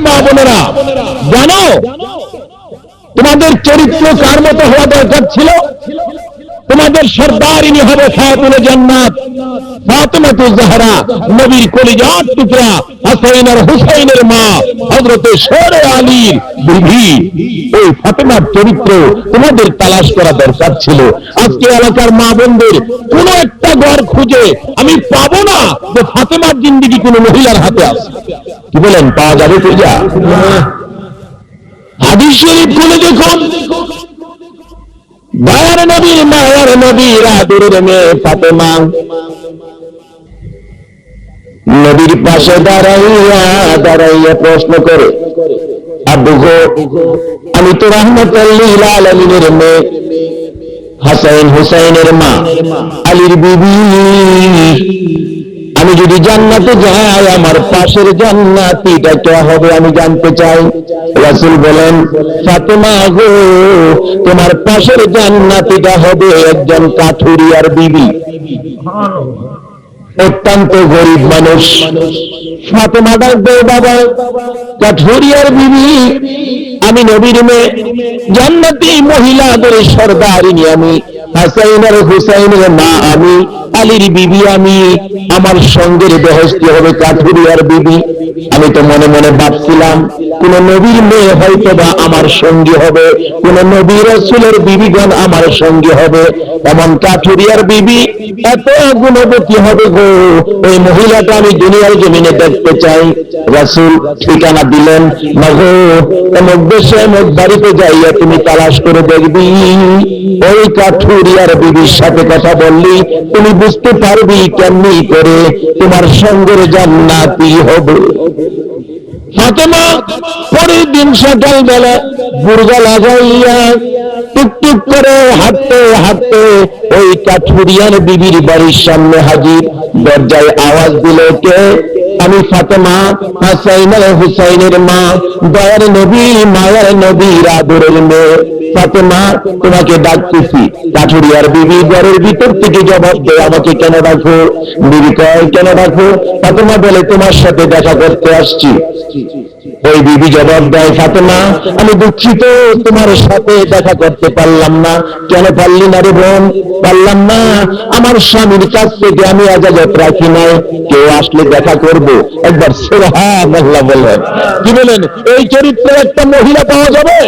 মা বোনেরা, জানো তোমাদের চরিত্র কার মতো হওয়া দরকার ছিল? তোমাদের সর্দারিনী হবে খাতুনে জান্নাত ফাতেমাতুজ জাহরা, নবীর কলিজার টুকরা হাসান আর হুসাইনের মা হযরতে শেরে আলীর বিবি। ওই ফাতেমার চরিত্র তোমাদের তালাশ করা দরকার ছিল। আজকে এলাকার মা বোনদের কোন একটা ঘর খুঁজে আমি পাবো না যে ফাতেমার জিন্দেগি কোন মহিলার হাতে আছে। কি বলেন, পাওয়া যাবে? পূজা হাদিস শরীফ খুলে দেখুন, দয়ার নবী মায়ার নবীর আদরের মেয়ে ফাতেমা নবীর পাশে দাঁড়াইয়া প্রশ্ন করে, আব্বু গো, আমি তো রাহমাতুল লিল আলামিনের মেয়ে, হাসান হুসাইনের মা, আলীর বিবি। আমি যদি জান্নাতে যাই, আমার পাশের জান্নাতীটা কে হবে আমি জানতে চাই। রাসূল বলেন, ফাতেমা গো, তোমার পাশের জান্নাতীটা হবে একজন কাঠুরিয়ার বিবি, অত্যন্ত গরিব মানুষ। ফাতেমা ডাকবে, বাবা, কাঠুরিয়ার বিবি, আমি নবীর মেয়ে, জান্নাতি মহিলাদের সর্দারিনী আমি, হাসান আর হুসাইনের মা আমি, আলীর বিবি আমি, আমার সঙ্গের বেহেশতি হবে কাঠুরিয়ার বিবি। আমি তো মনে মনে ভাবছিলাম কোন নবীর মেয়ে হয়তো বা আমার সঙ্গী হবে, কোন নবী রাসূলের বিবিগণ আমার সঙ্গী হবে, এমন কাঠুরিয়ার বিবি এত গুণবতী হবে গো, ওই মহিলাটা আমি দুনিয়ার জমিনে দেখতে চাই। রাসূল ঠিকানা দিলেন, মাগো অমুক দেশে অমুক বাড়িতে যাইয়া তুমি তালাশ করে দেখবি, ওই কাঠুরিয়ার বিবির সাথে কথা বললি তুমি বুঝতে পারবি কেমনি করে তোমার সঙ্গের জান্নাতি হবে। ফাতেমা পরের দিন সকালবেলা বুরগা লাগাইয়া টুকটুক করে হাঁটতে হাঁটতে ওই কাঠুরিয়ার বিবির বাড়ির সামনে হাজির। দরজায় আওয়াজ দিল, কে? আমি ফাতেমা, হাসান আর হুসাইনের মা, দয়ার নবী মায়ার নবীর আদরের মেয়ে ফাতেমা, তোমাকে ডাকতেছি। কাঠুরিয়ার বিবি ঘরের ভিতর থেকে জবাব দেয়, আমাকে কেন ডাকো? বিবি কয়, কেন ডাকো? ফাতেমা বলে, তোমার সাথে দেখা করতে আসছি। ওই বিবি জবাব দেয়, ফাতেমা, আমি দুঃখিত, তোমার সাথে দেখা করতে পারলাম না। কেন পারলি না রে বোন? পারলাম না, আমার স্বামীর কাছ থেকে আমি ইজাজত রাখি নাই, কেউ আসলে দেখা করব। একবার সুবহানাল্লাহ বলেন। কি বলেন? এই চরিত্রের একটা মহিলা পাওয়া যাবে?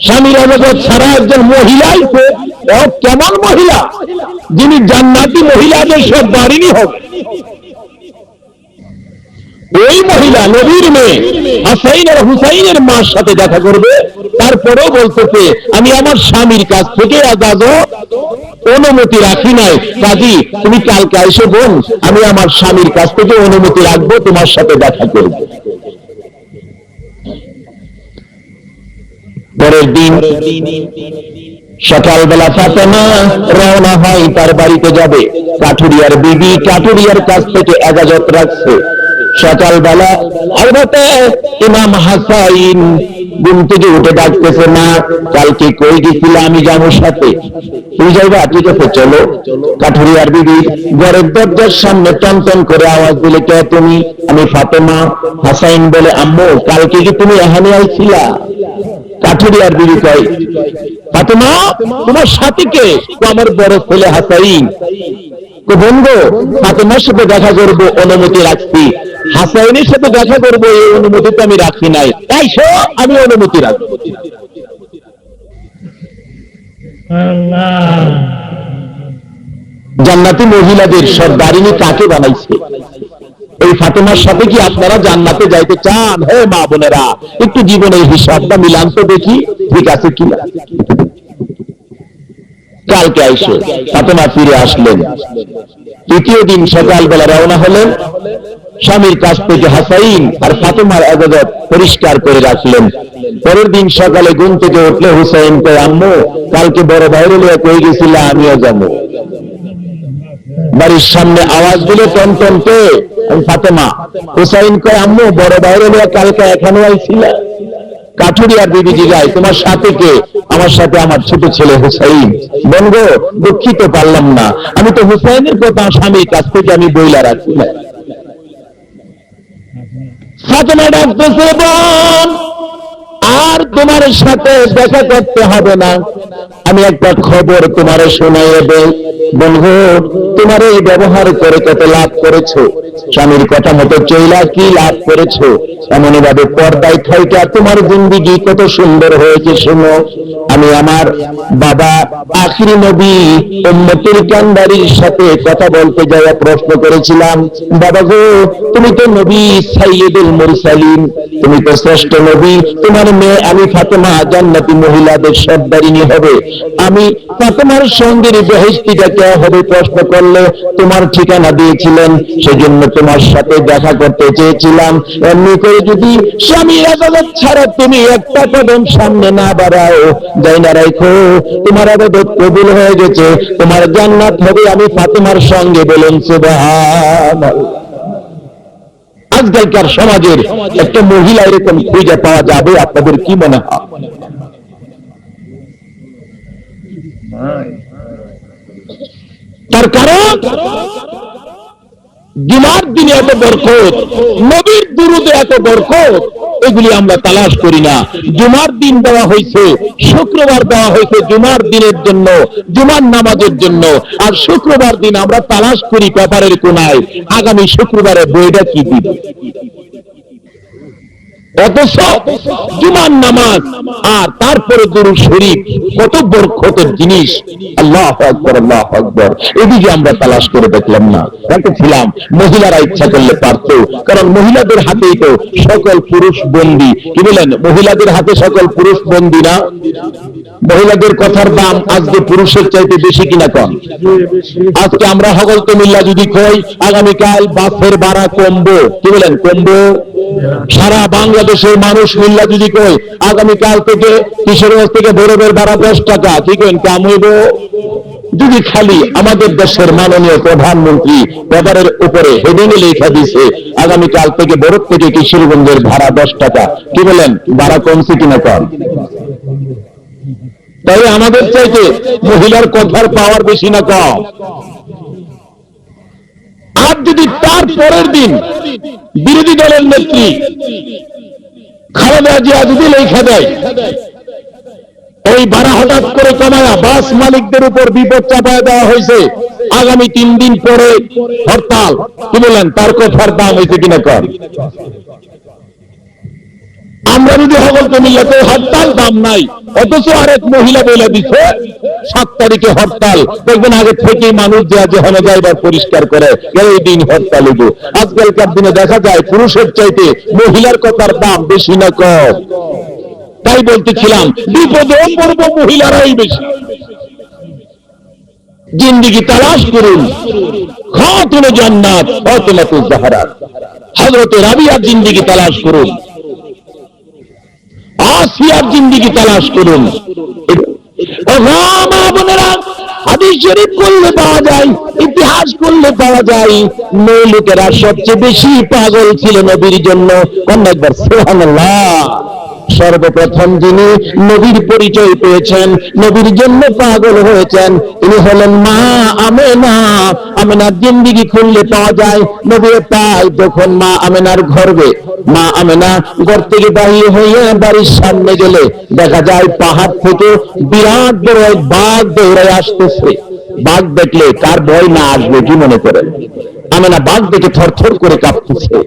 স্বামীর ইজাজত ছাড়া একজন মহিলাই তো, কেমন মহিলা যিনি জান্নাতি মহিলাদের সব বাড়িনি হবে? ওই মহিলা নবীর মেয়ে হাসান আর হুসাইনের মার সাথে দেখা করবে, তারপরেও বলতেছে আমি আমার স্বামীর কাছ থেকে ইজাজত অনুমতি রাখি নাই, কাজী তুমি কালকে এসে বোন, আমি আমার স্বামীর কাছ থেকে অনুমতি রাখবো, তোমার সাথে দেখা করব। পরের দিন সকালবেলা ফাতেমা রওনা হয়, তার বাড়িতে যাবে। কাঠুরিয়ার বিবি কাঠুরিয়ার কাছ থেকে ইজাজত রাখছে। সকালবেলা হযরতে ইমাম হাসান ঘুম থেকে উঠে ডাকতেছে, না কালকে কই গেছিল? আমি যাবো সাথে। তুমি যাইবা? ঠিক আছে চলো। কাঠুরিয়ার বিবি ঘরের দরজার সামনে টনটন করে আওয়াজ দিলে, কে তুমি? আমি ফাতেমা। হাসান বলে, আম্মু কালকে কি তুমি এখানে আইছিলা? কাঠুরিয়ার বিবি কয়, ফাতেমা তোমার সাথী কে? আমার বড় ছেলে হাসান। বন্ধু, ফাতেমার সাথে দেখা করবো অনুমতি রাখছি, হাসাইনের সাথে দেখা করবো এই অনুমতি তো আমি রাখি নাই, তাই আমি অনুমতি রাখবো। জান্নাতি মহিলাদের সর্দারিনী কাকে বানাইছে? এই ফাতেমার সাথে কি আপনারা জান্নাতে যাইতে চান? হে মা বোনেরা, একটু জীবনের হিসাবটা মিলান তো দেখি ঠিক আছে কিনা। কালকে আইসো। ফাতেমা ফিরে আসলেন। তৃতীয় দিন সকালবেলা রওনা হলেন। স্বামীর কাছ থেকে হাসাইন আর ফাতেমার ইজাজত পরিষ্কার করে রাখলেন। পরের দিন সকালে ঘুম থেকে উঠলে হুসাইন কয়, আম্মু কালকে বড় ভাইরে লিয়ে কই গেছিল? আমিও যাবো। বাড়ির সামনে আওয়াজ দিলে টনটন কে? ফাতেমা। হুসাইন কয়, আম্মু বড় ভাইরে লিয়ে কালকে এখানে আইছিল? কাঠুরিয়ার বিবি জিগায়, তোমার সাথে কে? আমার সাথে আমার ছোট ছেলে হুসাইন। বন্ধ, দুঃখিত পারলাম না, আমি তো হুসাইনের কথা স্বামীর কাছ থেকে আমি বইলা রাখছি। ফাতেমা ডাকতেছে, বোন আর তোমার সাথে দেখা করতে হবে না, আমি একটা খবর তোমার শোনাইয়ে দেই। বলবো তোমার এই ব্যবহার করে কত লাভ করেছো, স্বামীর কথা মতো চইলা কি লাভ করেছো, এমনই ভাবে পর্দায় থাইকা তোমার জিন্দেগি কত সুন্দর হয়েছে। শোনো, আমি আমার বাবা আখিরি নবী উম্মতুল কান্দারির সাথে কথা বলতে যাওয়া প্রশ্ন করেছিলাম, বাবা গো তুমি তো নবী সাইয়্যিদুল মুরসালিন, তুমি তো শ্রেষ্ঠ নবী, তোমার মেয়ে আমি ফাতেমা জান্নাতি মহিলাদের সর্দারিনী হবে, আমি ফাতেমার সঙ্গের বেহেশতিটা কে হবে প্রশ্ন করলে তোমার ঠিকানা দিয়েছিলেন, সেজন্য তোমার সাথে দেখা করতে চেয়েছিলাম। এমনি করে যদি স্বামীর আদালত ছাড়া তুমি একটা কদম সামনে না বাড়াও, যাই না রাখো তোমার আবাদত কবুল হয়ে গেছে, তোমার জান্নাত হবে আমি ফাতেমার সঙ্গে। বলুন সুবহানাল্লাহ। আজকালকার সমাজের একটা মহিলা এরকম খুঁজে পাওয়া যাবে? আপনাদের কি মনে হয়? তার কারণ জুমার দিনে এত বরকত, নবীর দুরুদে এত বরকত, এগুলি আমরা তালাশ করি না। জুমার দিন দেওয়া হয়েছে, শুক্রবার দেওয়া হয়েছে জুমার দিনের জন্য, জুমার নামাজের জন্য, আর শুক্রবার দিন আমরা তালাশ করি পেপারের কোনায় আগামী শুক্রবারে বইটা কি দিবে। অথচ জুমার নামাজ আর তারপরে দুরূদ শরীফ কত বরকতের জিনিস। আল্লাহু আকবার, আল্লাহু আকবার। এদিকে আমরা তালাশ করে দেখলাম না। দেখেছিলাম মহিলারা ইচ্ছা করলে পারত, কারণ মহিলাদের হাতেই তো সকল পুরুষ বন্দী। কি বলেন, মহিলাদের হাতে সকল পুরুষ বন্দী না? মহিলাদের কথার দাম আজকে পুরুষের চাইতে বেশি কিনা কম? আজকে আমরা হগল মিল্লা যদি কই আগামীকাল বাসের ভাড়া কমবো, কি বলেন কমবো? সারা বাংলাদেশের মানুষ মিল্লা যদি কই আগামীকাল থেকে কিশোরগঞ্জ থেকে ভৈরবের ভাড়া 10 টাকা, কি করেন কাম হইব? যদি খালি আমাদের দেশের মাননীয় প্রধানমন্ত্রী পেপারের উপরে হেডিং লেখা দিছে আগামীকাল থেকে ভৈরব থেকে কিশোরগঞ্জের ভাড়া 10 টাকা, কি বলেন ভাড়া কমছে কিনা কম? তাই আমাদের চাইতে মহিলার কথার পাওয়ার বেশি না কম? আর যদি তার পরের দিন বিরোধী দলের নেত্রী খালেদা জিয়া যদি লেখা দেয় ওই ভাড়া হঠাৎ করে কমায়া বাস মালিকদের উপর বিপদ চাপায় দেওয়া হয়েছে, আগামী 3 দিন পরে হরতাল, কি বলেন তার কথার দাম হয়েছে কিনা কম? আমরা যদি হগল মিল্লাতে হরতাল দাম নাই, অথচ আরেক মহিলা বলে দিচ্ছে 7 তারিখে হরতাল, দেখবেন আগে থেকেই মানুষ যে যেখানে যাইবার পরিষ্কার করে এই দিন হরতাল হইব। আজকালকার দিনে দেখা যায় পুরুষের চাইতে মহিলার কথার দাম বেশি না কম? তাই বলতেছিলাম বিপদে পড়ব মহিলারাই বেশি। জিন্দেগি তালাশ করুন, খাতুনে জান্নাত ফাতেমাতুজ জাহরা হযরত রাবিয়ার জিন্দেগি তালাশ করুন, আসিয়ার জিন্দেগি তালাশ করুন। মা বোনেরা, হাদিস শরীফ করলে পাওয়া যায়, ইতিহাস করলে পাওয়া যায়, মেয়ে লোকেরা সবচেয়ে বেশি পাগল ছিল নবীর জন্য। একবার সুবহানাল্লাহ। সর্বপ্রথম যিনি নবীর পরিচয় পেয়েছেন, নবীর জন্য পাগল হয়েছেন, তিনি হলেন মা আমেনা। আমেনার জিন্দেগি খুললে পাওয়া যায়, নবী পায় যখন মা আমেনার গর্ভে, মা আমেনা ঘর থেকে বাহির হয়ে বাড়ির সামনে গেলে দেখা যায় পাহাড় থেকে বিরাট বড় এক বাঘ দৌড়ে আসতেছে। বাঘ দেখলে কার ভয় না আসবে, কি মনে করেন? আমেনা বাঘ দেখে থরথর করে কাঁপতেছে।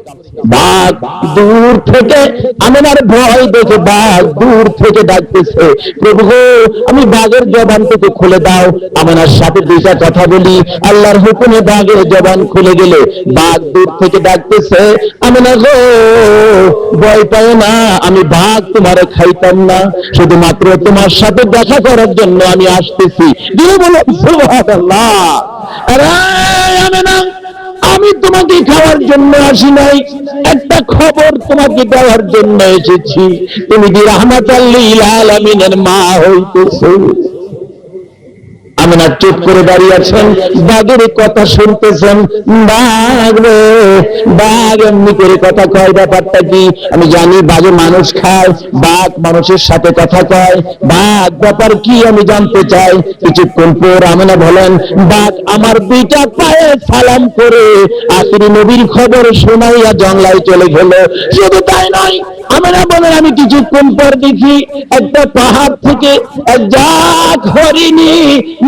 বাঘ দূর থেকে, আমেনার ভয় দেখে বাঘ দূর থেকে ডাকতেছে, প্রভু আমি বাঘের জবান থেকে খুলে দাও, আমেনার সাথে 2টা কথা বলি। আল্লাহর হুকুমে বাঘের জবান খুলে গেলে বাঘ দূর থেকে ডাকতেছে, আমেনা গো ভয় পাও না, আমি বাঘ তোমারে খাইতাম না, শুধুমাত্র তোমার সাথে দেখা করার জন্য আমি আসতেছি। দিয়ে বলো সুবহানাল্লাহ। আরে আমেনা, আমি তোমাকে খাওয়ার জন্য আসি নাই, একটা খবর তোমাকে দেওয়ার জন্য এসেছি, তুমি কি রাহমাতাল লিল আলামিনের মা হইতেছো। আমিনা চুপ করে দাঁড়িয়ে আছেন, বাঘের কথা শুনতেছেন। বাঘ রে বাঘ এমনি করে কথা কয়, ব্যাপারটা কি? আমি জানি বাঘে মানুষ খায়, বাঘ মানুষের সাথে কথা কয়, বাঘ ব্যাপার কি আমি জানতে চাই। কিছুক্ষণ পর আমিনা বলেন, বাঘ আমার দুইটা পায়ে সালাম করে আখিরি নবীর খবর শোনাইয়া জঙ্গলায় চলে গেল। শুধু তাই নয়, আমিনা বলেন আমি কিছুক্ষণ পর দেখি একটা পাহাড় থেকে এক জাত হরিণী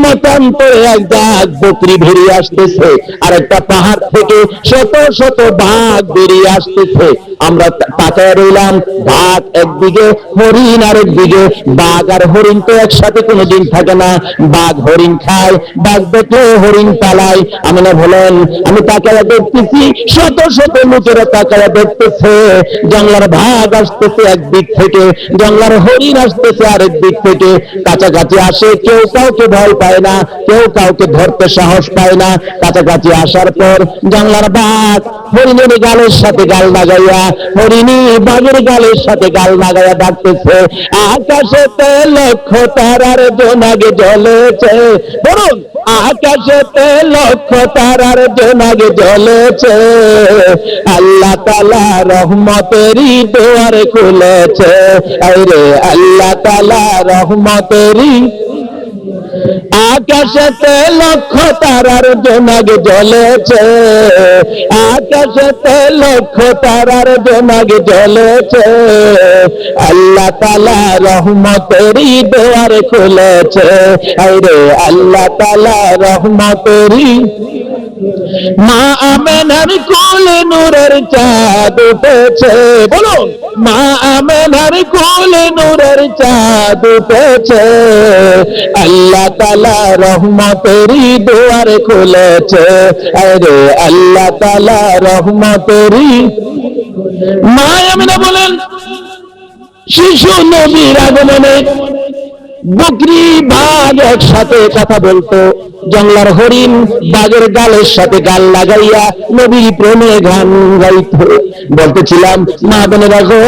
মতান্তরে এক জাত বকরি বেরিয়ে আসতেছে, আর একটা পাহাড় থেকে শত শত বাঘ বেরিয়ে আসতেছে। আমরা তাকায় রইলাম, বাঘ একদিকে, হরিণ আরেক দিকে। বাঘ আর হরিণ তো একসাথে কোনোদিন থাকে না, বাঘ হরিণ খায়, বাঘ দেখলে হরিণ পালায়। আমিনা বলেন আমি তাকায় দেখতেছি, শত শত লোকেরা তাকায় দেখতেছে। জঙ্গলার বাঘ আসতেছে একদিক থেকে, জঙ্গলার হরিণ আসতেছে আরেক দিক থেকে। কাছাকাছি আসে, কেউ কাউকে ভয় পায় না, কেউ কাউকে ধরতে সাহস পায় না। কাছাকাছি আসার পর জঙ্গলার বাঘ হরিণের গালের সাথে গাল লাগাইয়া, হরিণী বাঘের গালের সাথে গাল লাগাইয়া ডাকতেছে, আকাশেতে লক্ষ তারার জোনাগে জ্বলেছে। বলুন, আকাশেতে লক্ষ তারার জোনাগে জ্বলেছে, আল্লাহ তাআলা রহমতেরই দুয়ার খুলেছে। আরে আল্লাহ তাআলা রহমতেরই, আকাশেতে লক্ষ তারার জোনাগে জ্বলেছে, আকাশেতে লক্ষ তারার জোনাগে জ্বলেছে, আল্লাহ তাআলা রহমতেরই দুয়ার খুলেছে। আরে আল্লাহ তাআলা রহমতেরই। মা আমেনার কোলে নূরের চাঁদ উঠেছে। বলুন, মা আমেনার কোলে নূরের চাঁদ উঠেছে, আল্লাহ তাআলা রহমতেরই দুয়ার খুলেছে। আরে আল্লাহ তাআলা রহমতেরই। মা আমেনা বলেন, শিশু নবীর আগমনে বকরি বাঘ একসাথে কথা বলতো, জঙ্গলার হরিণ বাঘের গালের সাথে গাল লাগাইয়া নবীর প্রেমে গান গাইত। বলতেছিলাম, মা বোনেরা গো,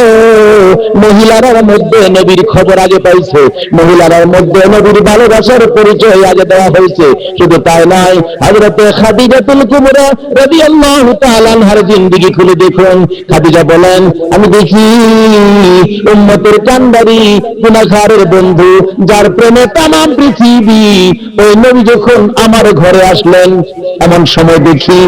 মহিলারার মধ্যে নবীর খবর আগে পাইছে, মহিলারার মধ্যে নবীর ভালোবাসার পরিচয় আগে দেওয়া হয়েছে। শুধু তাই নয়, হযরতে খাদিজাতুল কুবরা রাদিয়াল্লাহু তাআলা আনহার জিন্দেগি খুলে দেখুন। খাদিজা বলেন, আমি দেখি উম্মতের কান্ডারি গুনাহগারের বন্ধু, যার প্রেমে তামাম পৃথিবী, ওই নবী যখন আমার ঘরে আসলেন, এমন সময় দেখি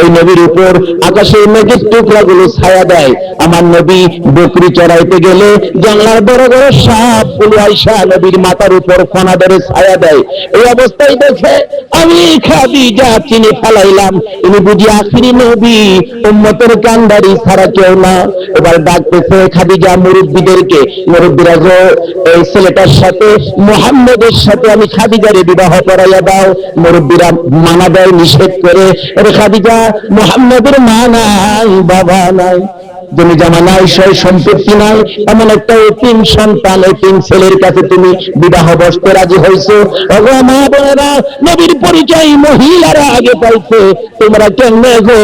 ওই নবীর উপর আকাশের মেঘের টুকরাগুলো ছায়া দেয়। আমার নবী বকরি চড়াইতে গেলে জঙ্গলার বড় বড় সাপগুলো আইসা নবীর মাথার উপর ফনা ধরে ছায়া দেয়। এই অবস্থায় দেখে আমি খাদিজা চিনে ফেলাইলাম, ইনি বুঝি আখিরি নবী, উম্মতের কান্ডারি ছাড়া কেউ না। এবার ডাকতেছে খাদিজা মুরব্বীদেরকে, মুরব্বীরা গো, এই ছেলেটার সাথে মুহাম্মদের সাথে আমি খাদিজারে বিবাহ করাইয়া দাও। মুরব্বীরা মানা দেয় নিষেধ করে, আরে খাদিজা, মুহাম্মদের মা নাই, বাবা নাই, জমি জমা নাই, সয় সম্পত্তি নাই, এমন একটা এতিম সন্তান, এতিম ছেলের কাছে তুমি বিবাহ বসতে রাজি হয়েছো। ওগো মা বোনেরা, নবীর পরিচয় মহিলারা আগে পাইছে, তোমরা কেমনে গো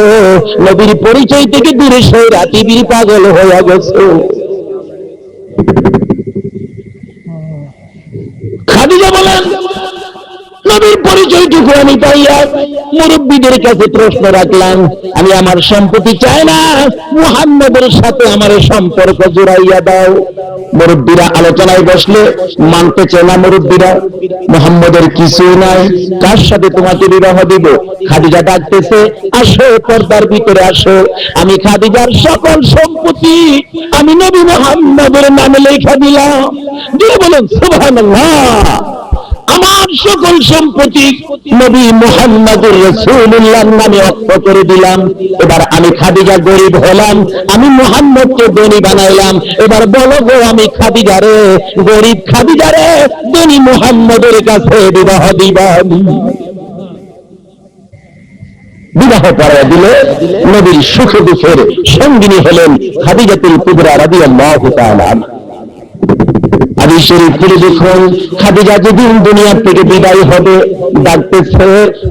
নবীর পরিচয় থেকে দূরে সইরা টিভির পাগল হয়ে গেছো। খাদিজা বলেন, নবীর পরিচয়টুকু আমি পাইয়া মুরব্বীদের কাছে প্রশ্ন রাখলাম, আমি আমার সম্পত্তি চাই না, মুহাম্মদের সাথে আমার সম্পর্ক জোড়াইয়া দাও। মুরব্বীরা আলোচনায় বসলে মানতে চায় না মুরব্বীরা, মুহাম্মদের কিছুই নাই, কার সাথে তোমাকে বিবাহ দিব? খাদিজা ডাকতেছে, আসো, পর্দার ভিতরে আসো, আমি খাদিজার সকল সম্পত্তি আমি নবী মুহাম্মদের নামে লেখা দিলাম। দিয়ে বলেন সুবহানাল্লাহ, আমার সকল সম্পত্তি নবী মুহাম্মদুর রাসূলুল্লাহর নামে ওয়াকফ করে দিলাম। এবার আমি খাদিজা গরিব হলাম, আমি মুহাম্মদকে ধনী বানাইলাম। এবার বলো গো, আমি খাদিজারে, গরিব খাদিজারে ধনী মুহাম্মদের কাছে বিবাহ দিবা? বিবাহ করাইয়া দিলে নবীর সুখে দুঃখের সঙ্গিনী হলেন খাদিজাতুল কুবরা রাদিয়াল্লাহু তাআলা। হাদিস শরীফ খুলে দেখুন, খাদিজা যেদিন দুনিয়া থেকে বিদায় হবে ডাকতেছে,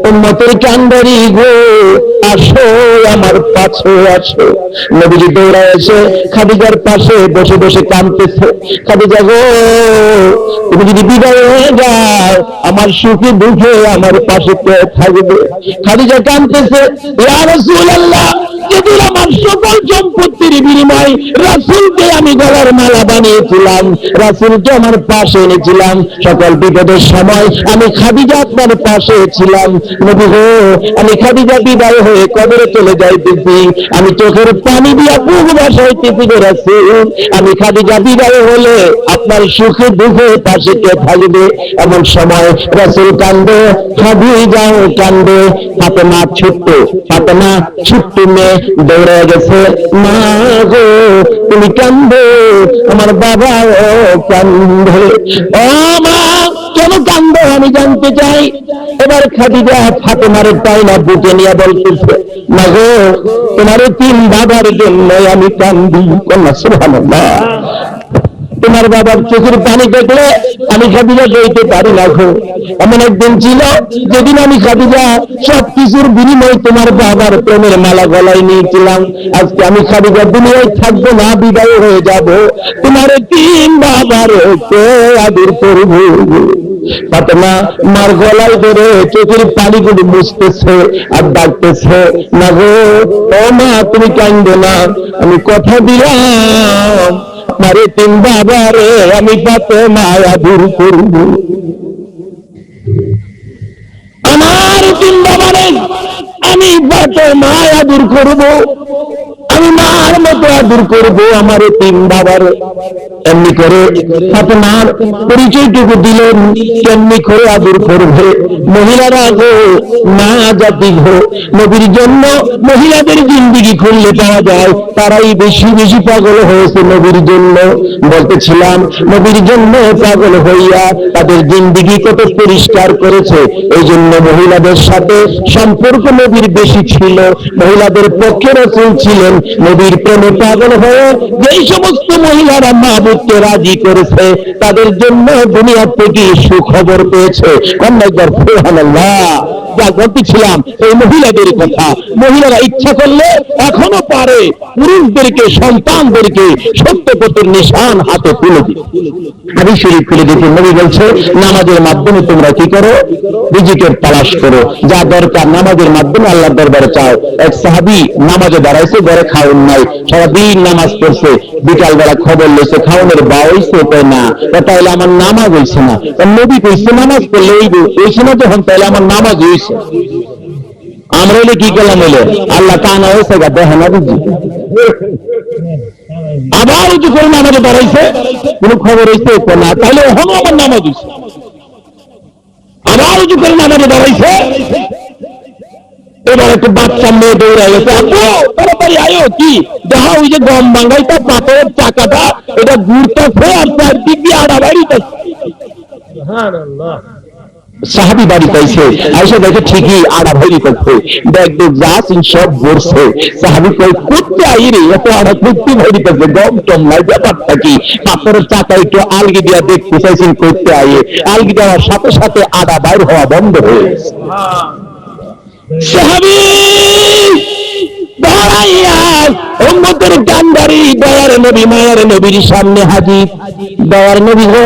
উম্মতের কান্ডারি গো আসো আমার পাশে আসো। নবীজি দৌড়ায় এসে খাদিজার পাশে বসে বসে কাঁদতেছে, খাদিজা গো তুমি যদি বিদায় হয়ে যাও আমার সুখে দুঃখে আমার পাশে কে থাকবে? খাদিজা কাঁদতেছে, ইয়া রাসূলুল্লাহ, যেদিন আমার সকল সম্পত্তির বিনিময় রাসূলকে আমি গলার মালা বানিয়েছিলাম, রাসূলকে আমার পাশে এনেছিলাম, সকল বিপদের সময় আমি খাদিজা আপনার পাশে ছিলাম। নবী গো, আমি খাদিজা বিদায় হয়ে কবরে চলে যাইতেছি, আমি চোখের পানি দিয়া বুক ভাসাইতেছি গো রাসূল, আমি খাদিজা বিদায় হলে আপনার সুখে দুঃখে পাশে কে থাকবে? এমন সময় রাসূল কান্দে, খাদিজাও কান্দে। ফাতেমা ছোট্ট মেয়ে দৌড়ে গেছে, মা গো তুমি কান্দে, আমার বাবাও কান্দে। ও মা কেন কান্দো আমি জানতে চাই। এবার খাদিজা ফাতেমার টাইনা বুকে নিয়ে বলতেছে, মা গো তোমার তিন বাবার জন্য আমি কান্দি। সুবহানাল্লাহ। তোমার বাবার চোখের পানি দেখলে আমি খাদিজা সইতে পারি না গো। এমন একদিন ছিল যেদিন আমি খাদিজা সবকিছুর বিনিময়ে তোমার বাবার প্রেমের মালা গলায় নিয়েছিলাম। আজকে আমি খাদিজা দুনিয়ায় থাকবো না, বিদায় হয়ে যাব, তোমার তিন বাবার কে আদর করবো? ফাতেমা মার গলায় ধরে চোখের পানিগুলি মুছতেছে আর ডাকতেছে, না গো ও মা তুমি কাঁদো না, আমি কথা দিলাম মারে তিন বাবারে আমি ফাতেমা আদর করব, আমার তিন বাবারে আমি ফাতেমা আদর করব, আমি মার মতো আদর করবো আমার তিন বাবার। এমনি করে ফাতেমার পরিচয়টুকু দিলেন, কেমনি করে আদর করবে। মহিলারা গো না জাতি গো, নবীর জন্য মহিলাদের জিন্দিগি খুললে পাওয়া যায়, তারাই বেশি বেশি পাগল হয়েছে নবীর জন্য। বলতেছিলাম নবীর জন্য পাগল হইয়া তাদের জিন্দিগি কত পরিষ্কার করেছে। এই জন্য মহিলাদের সাথে সম্পর্ক নবীর বেশি ছিল, মহিলাদের পক্ষে রাসূল ছিলেন। নবীর প্রেমে পাগল হয়ে যেই সমস্ত মহিলারা মাহবুবকে রাজি করেছে তাদের জন্য দুনিয়া থেকে সুখবর পেয়েছে। সুবহানাল্লাহ। যা বলতেছিলাম এই মহিলাদের কথা, মহিলারা ইচ্ছা করলে এখনো পারে পুরুষদেরকে সন্তানদেরকে সত্য পথের নিশান হাতে তুলে দিতে। হাদিস শরীফ খুলে দেখে নবী বলছে, নামাজের মাধ্যমে তোমরা কি করো? রিজিকের তালাশ করো, যা দরকার নামাজের মাধ্যমে আল্লাহর দরবারে চাও। এক সাহাবী নামাজে দাঁড়াইছে, ঘরে খাওন নাই, সারাদিন নামাজ পড়ছে, বিকাল বেলা খবর লইছে খাওনের বা হইছে না, তাহলে আমার নামাজ হইছে না। নবী কইছে নামাজ পড়লে হইছে না যখন, তাহলে আমার নামাজ হইছে। আমরা হইলে কি করলাম? হইলে আল্লাহ কানা হয়েছে গা দেখে না বুঝি, আবার উঁচু করে নামাজে দাঁড়াইছে, কোন খবর হইছে না, তাহলে ওখানে আমার নামাজ হইছে। আবার উঁচু করে নামাজে দাঁড়াইছে, এবার একটা বাচ্চা মেয়ে দৌড়াই গেছে, আপু তাড়াতাড়ি আয়ো, কি দেখা ওই যে গম বাঙ্গাইটা পাথরের চাকাটা এটা ঘুরতেছে আর চারদিক দিয়ে আড়া বাড়িতেছে। সাহাবি বাড়ি পাইছে, আইসা দেখে ঠিকই আড়া ভরি করছে, দেখ দেখ যাচ্ছেন সব ভরছে। সাহাবি কই করতে আইরে এত আড়া করতে ভরিতেছে, গম টম নাই, ব্যাপারটা কি? পাথরের চাকা একটু আলগি দিয়া দেখতে চাইছেন, করতে আইয়ে আলগি দেওয়ার সাথে সাথে আড়া বাইর হওয়া বন্ধ হয়ে গেছে। সাহাবী উম্মতের কান্ডারি দয়ার নবী মায়ার নবীর সামনে হাজির। দয়ার নবী গো,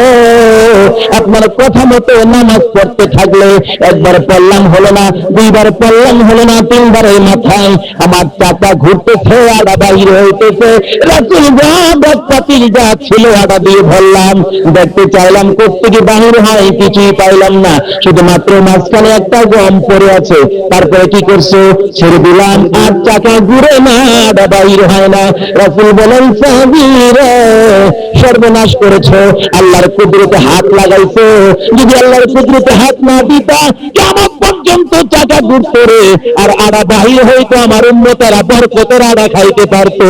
আপনার কথা মতো নামাজ পড়তে থাকলে একবার পড়লাম হলো না, দুইবার পড়লাম হলো না, তিনবারের মাথায় আমার চাকা ঘুরতেছে, আড়া বাইর হইতেছে। রাসূল পাতিল যা ছিল আড়া দিয়ে ভরলাম, দেখতে চাইলাম কোত্থেকে বাহির হয়, কিছুই পাইলাম না, শুধুমাত্র মাঝখানে একটা গম পড়ে আছে। তারপরে কি করছো? ছেড়ে দিলাম, আর চাকা ঘুরে না, আড়া বাইর হয় না। রাসূল বলেন, সাহাবীরা সর্বনাশ করেছো, আল্লাহর কুদরতে হাত লাগাইছো, যদি আল্লাহর কুদরতে হাত না দিতা কিয়ামত পর্যন্ত চাকা ঘুরতো রে, আর আড়া বাহির হইতো, আমার উম্মতেরা বরকতের আড়া খাইতে পারতো।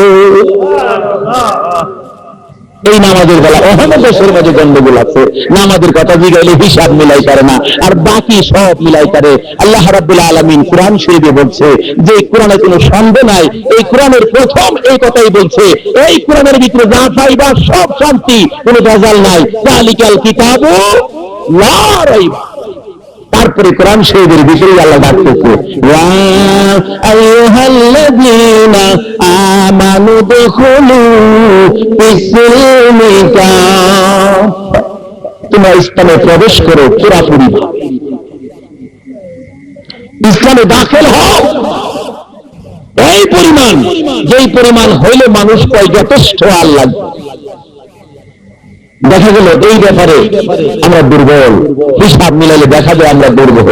এই নামাজের বেলা ওখানে দেশের মাঝে গন্ডগোল আছে, নামাজের কথা জিগাইলে হিসাব মিলাই পারে না, আর বাকি সব মিলাই পারে। আল্লাহ রাব্বুল আলামিন কোরআন শরীফে বলছে যে কোরআনে কোনো সন্দেহ নাই, এই কোরআনের প্রথম এই কথাই বলছে, এই কোরআনের ভিতরে যা পাইবা সব শান্তি, কোনো ভেজাল নাই। যালিকাল কিতাবু লা রাইবা। তারপরে কোরআন শরীফের ভিতরে আল্লাহ ডাকতেছে, ইয়া আইয়ুহাল্লাযীনা আমানু দুখুলু ফিস-সিলমি কাফা, তোমরা ইসলামে প্রবেশ করো পুরাপুরি ভাবে, ইসলামে দাখিল হও। এই পরিমাণ, যেই পরিমাণ হইলে মানুষ কয় যথেষ্ট আল্লাহ। দেখা গেল এই ব্যাপারে আমরা দুর্বল, হিসাব মিলাইলে দেখা যায় আমরা দুর্বল।